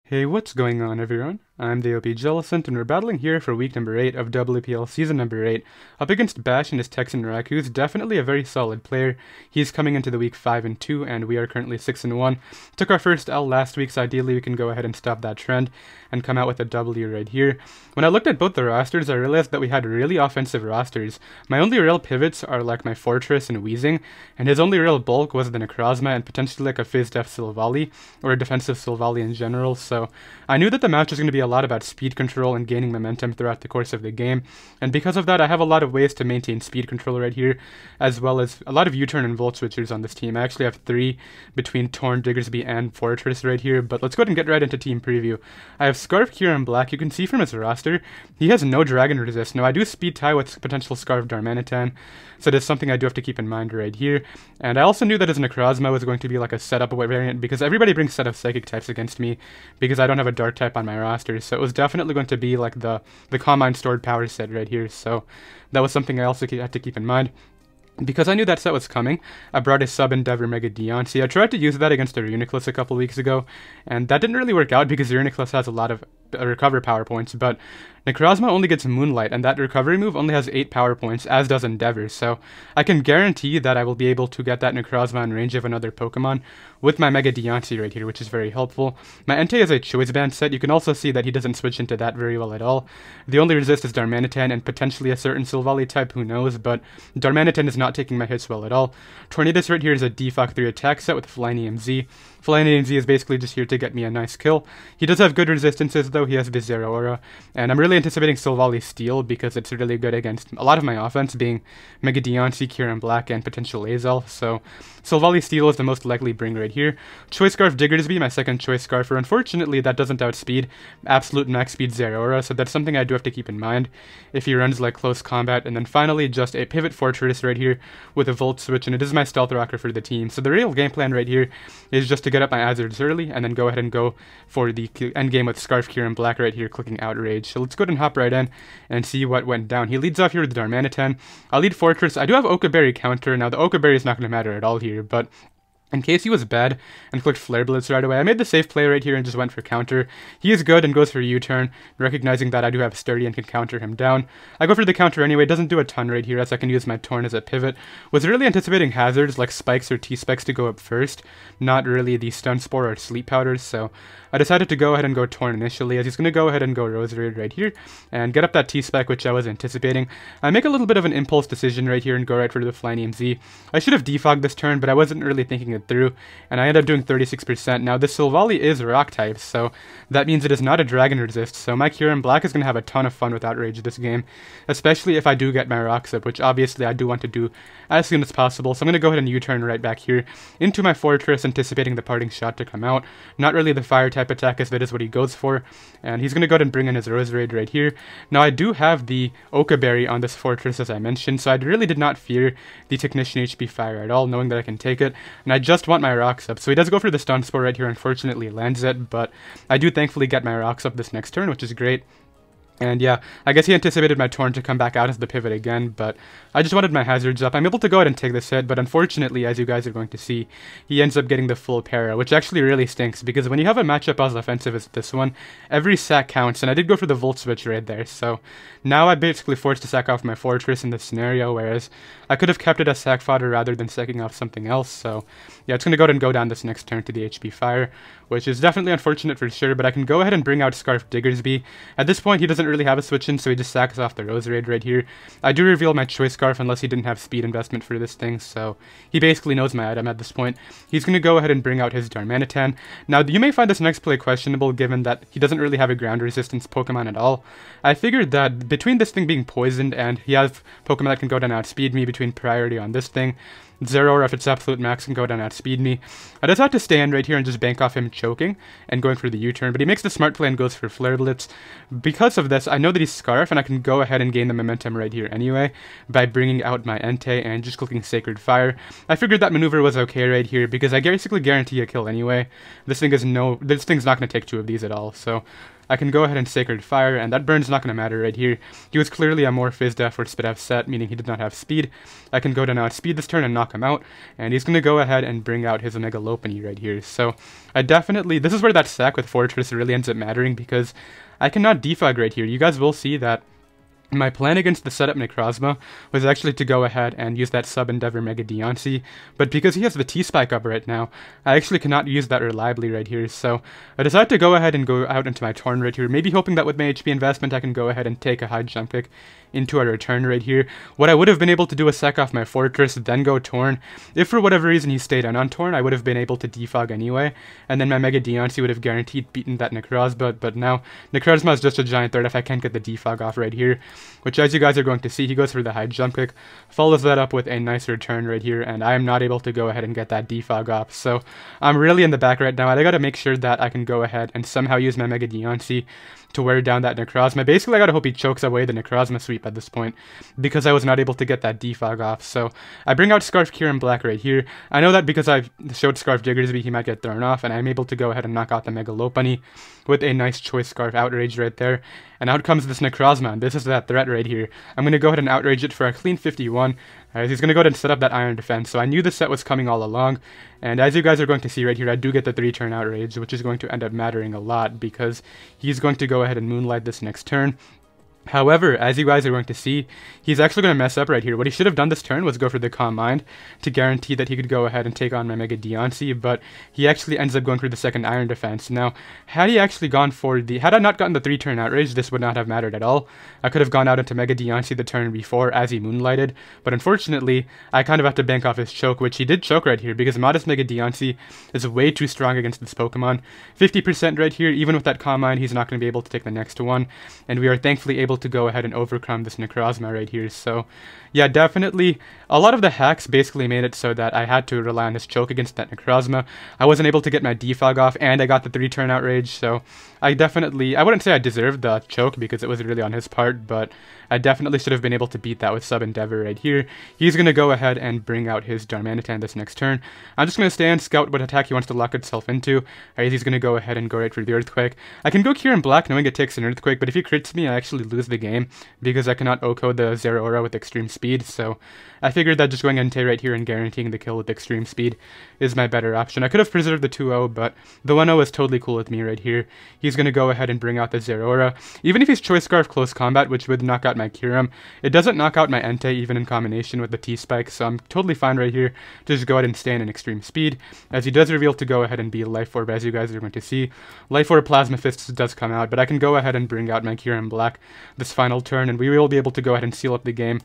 Hey, what's going on, everyone? I'm the OPJellicent, and we're battling here for week number 8 of WPL season number 8, up against Bash and his Texan Raikous. Definitely a very solid player. He's coming into the week 5-2, and we are currently 6-1. Took our first L last week, so ideally we can go ahead and stop that trend and come out with a W right here. When I looked at both the rosters, I realized that we had really offensive rosters. My only real pivots are like my Fortress and Wheezing, and his only real bulk was the Necrozma and potentially like a Fizdef Silvally, or a defensive Silvally in general, so I knew that the match was going to be a lot about speed control and gaining momentum throughout the course of the game, and because of that I have a lot of ways to maintain speed control right here, as well as a lot of U-turn and Volt Switchers on this team. I actually have 3 between Torn, Diggersby, and Fortress right here, but let's go ahead and get right into team preview. I have Scarf here in black. You can see from his roster, he has no Dragon Resist. Now I do speed tie with potential Scarf Darmanitan, so that's something I do have to keep in mind right here, and I also knew that his Necrozma was going to be like a setup variant, because everybody brings set of Psychic types against me, because I don't have a Dark type on my roster, so it was definitely going to be like the Combine Stored Power set right here, so that was something I also had to keep in mind. Because I knew that set was coming, I brought a Sub Endeavor Mega Dion. See, I tried to use that against a Uniclus a couple weeks ago, and that didn't really work out because Uniclus has a lot of recover power points, but Necrozma only gets Moonlight, and that recovery move only has 8 power points, as does Endeavor, so I can guarantee that I will be able to get that Necrozma in range of another Pokemon with my Mega Deontay right here, which is very helpful. My Entei is a Choice Band set. You can also see that he doesn't switch into that very well at all. The only resist is Darmanitan and potentially a certain Silvally type, who knows, but Darmanitan is not taking my hits well at all. Tornadus right here is a Defog 3 attack set with Flying EMZ. Flying EMZ is basically just here to get me a nice kill. He does have good resistances though. He has the Zero Aura, and I'm really anticipating Silvally Steel because it's really good against a lot of my offense, being Mega Deontay, Kieran Black, and potential Azel. So Silvally Steel is the most likely bring right here. Choice Scarf Diggersby, my second choice Scarfer. Unfortunately, that doesn't outspeed Absolute Max Speed Zero Aura, so that's something I do have to keep in mind if he runs like close combat. And then finally, just a Pivot Fortress right here with a Volt Switch, and it is my Stealth Rocker for the team. So the real game plan right here is just to get up my Azards early, and then go ahead and go for the end game with Scarf Kieran Black right here, clicking Outrage. So let's go ahead and hop right in and see what went down. He leads off here with Darmanitan. I'll lead Fortress. I do have Oka Berry counter. Now the Oka Berry is not going to matter at all here, but in case he was bad and clicked Flare Blitz right away, I made the safe play right here and just went for counter. He is good and goes for U-turn, recognizing that I do have Sturdy and can counter him down. I go for the counter anyway. Doesn't do a ton right here, as I can use my Torn as a pivot. Was really anticipating hazards like Spikes or T-Specs to go up first, not really the Stun Spore or Sleep Powders, so I decided to go ahead and go Torn initially, as he's going to go ahead and go Rosary right here and get up that T-Spec, which I was anticipating. I make a little bit of an impulse decision right here and go right for the Flying EMZ. I should have defogged this turn, but I wasn't really thinking it through, and I ended up doing 36%. Now, this Silvally is Rock type, so that means it is not a Dragon Resist, so my Kieran Black is going to have a ton of fun with Outrage this game, especially if I do get my Rocks up, which obviously I do want to do as soon as possible. So I'm going to go ahead and U-turn right back here into my Fortress, anticipating the Parting Shot to come out. Not really the Fire type attack, as that is what he goes for, and he's going to go ahead and bring in his Roserade right here. Now, I do have the Oka Berry on this Fortress, as I mentioned, so I really did not fear the Technician HP Fire at all, knowing that I can take it, and I just want my Rocks up. So he does go for the Stun Spore right here, unfortunately lands it, but I do thankfully get my Rocks up this next turn, which is great. And yeah, I guess he anticipated my Torn to come back out as the pivot again, but I just wanted my hazards up. I'm able to go ahead and take this hit, but unfortunately, as you guys are going to see, he ends up getting the full para, which actually really stinks, because when you have a matchup as offensive as this one, every sack counts, and I did go for the Volt Switch right there, so now I'm basically forced to sack off my Fortress in this scenario, whereas I could have kept it as sack fodder rather than sacking off something else. So yeah, it's going to go ahead and go down this next turn to the HP Fire, which is definitely unfortunate for sure, but I can go ahead and bring out Scarf Diggersby. At this point, he doesn't really have a switch in, so he just sacks off the Roserade right here. I do reveal my Choice Scarf unless he didn't have speed investment for this thing, so he basically knows my item at this point. He's going to go ahead and bring out his Darmanitan. Now, you may find this next play questionable, given that he doesn't really have a ground resistance Pokemon at all. I figured that between this thing being poisoned and he has Pokemon that can go down and outspeed me, between priority on this thing, Zero, or if it's Absolute Max, can go down and outspeed me. I just have to stand right here and just bank off him choking and going for the U-turn, but he makes the smart play and goes for Flare Blitz. Because of this, I know that he's Scarf, and I can go ahead and gain the momentum right here anyway by bringing out my Entei and just clicking Sacred Fire. I figured that maneuver was okay right here because I basically guarantee a kill anyway. This thing's not going to take 2 of these at all, so I can go ahead and Sacred Fire, and that burn's not going to matter right here. He was clearly a more Fizdef or Spidef set, meaning he did not have speed. I can go down outspeed this turn and knock knock him out, and he's going to go ahead and bring out his Omega Lopunny right here. So this is where that sack with Fortress really ends up mattering, because I cannot defog right here. You guys will see that my plan against the setup Necrozma was actually to go ahead and use that Sub Endeavor Mega Deontay, but because he has the T-Spike up right now, I actually cannot use that reliably right here, so I decided to go ahead and go out into my Torn right here, maybe hoping that with my HP investment I can go ahead and take a high jump kick into a return right here. What I would have been able to do is sack off my Fortress, then go Torn. If for whatever reason he stayed on Torn, I would have been able to defog anyway, and then my Mega Deontay would have guaranteed beaten that Necrozma, but now Necrozma is just a giant threat if I can't get the defog off right here, which as you guys are going to see, he goes for the high jump kick, follows that up with a nice return right here, and I am not able to go ahead and get that defog off. So I'm really in the back right now, and I gotta make sure that I can go ahead and somehow use my Mega Deontay to wear down that Necrozma. Basically, I gotta hope he chokes away the Necrozma sweep at this point, because I was not able to get that defog off. So I bring out Scarf Kieran Black right here. I know that because I showed Scarf Diggersby, he might get thrown off, and I'm able to go ahead and knock out the Mega Lopunny with a nice Choice Scarf Outrage right there. And out comes this Necrozma, and this is that threat right here. I'm going to go ahead and Outrage it for a clean 51. He's going to go ahead and set up that Iron Defense, so I knew the set was coming all along. And as you guys are going to see right here, I do get the 3-turn Outrage, which is going to end up mattering a lot, because he's going to go ahead and Moonlight this next turn. However, as you guys are going to see, he's actually going to mess up right here. What he should have done this turn was go for the Calm Mind to guarantee that he could go ahead and take on my Mega Deontay, but he actually ends up going for the second Iron Defense. Now, had he actually gone for had I not gotten the 3-turn Outrage, this would not have mattered at all. I could have gone out into Mega Deontay the turn before as he Moonlighted, but unfortunately, I kind of have to bank off his choke, which he did choke right here, because Modest Mega Deontay is way too strong against this Pokemon. 50% right here, even with that Calm Mind, he's not going to be able to take the next one, and we are thankfully able to go ahead and overcome this Necrozma right here. So yeah, definitely a lot of the hacks basically made it so that I had to rely on his choke against that Necrozma. I wasn't able to get my defog off, and I got the 3-turn Outrage, so I wouldn't say I deserved the choke because it was really on his part, but I definitely should have been able to beat that with Sub Endeavor right here. He's going to go ahead and bring out his Darmanitan this next turn. I'm just going to stand, scout what attack he wants to lock itself into. He's going to go ahead and go right for the Earthquake. I can go Kieran Black knowing it takes an Earthquake, but if he crits me, I actually lose the game because I cannot OHKO the Zeraora with extreme speed, so I figured that just going Entei right here and guaranteeing the kill with extreme speed is my better option. I could have preserved the 2-0, but the 1-0 is totally cool with me right here. He's going to go ahead and bring out the Zeraora. Even if he's Choice Scarf Close Combat, which would knock out my Kyurem, it doesn't knock out my Entei even in combination with the T-Spike, so I'm totally fine right here to just go ahead and stand in extreme speed, as he does reveal to go ahead and be Life Orb, as you guys are going to see. Life Orb Plasma Fist does come out, but I can go ahead and bring out my Kyurem Black this final turn, and we will be able to go ahead and seal up the game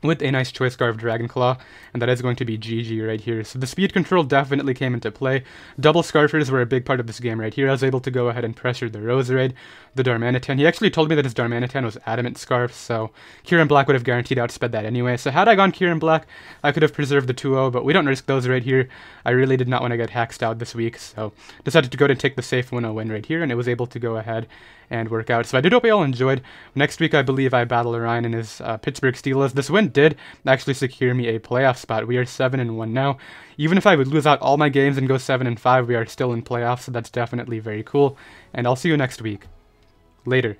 with a nice Choice Scarf Dragon Claw, and that is going to be GG right here. So the speed control definitely came into play. Double Scarfers were a big part of this game right here. I was able to go ahead and pressure the Roserade, the Darmanitan. He actually told me that his Darmanitan was Adamant Scarf, so Kyurem Black would have guaranteed outsped that anyway. So had I gone Kyurem Black, I could have preserved the 2-0, but we don't risk those right here. I really did not want to get hacked out this week, so decided to go ahead and take the safe 1-0 win right here, and it was able to go ahead and work out. So I did hope you all enjoyed. Next week, I believe I battle Orion in his Pittsburgh Steelers. This win did actually secure me a playoff spot. We are 7-1 now. Even if I would lose out all my games and go 7-5, we are still in playoffs, so that's definitely very cool. And I'll see you next week. Later.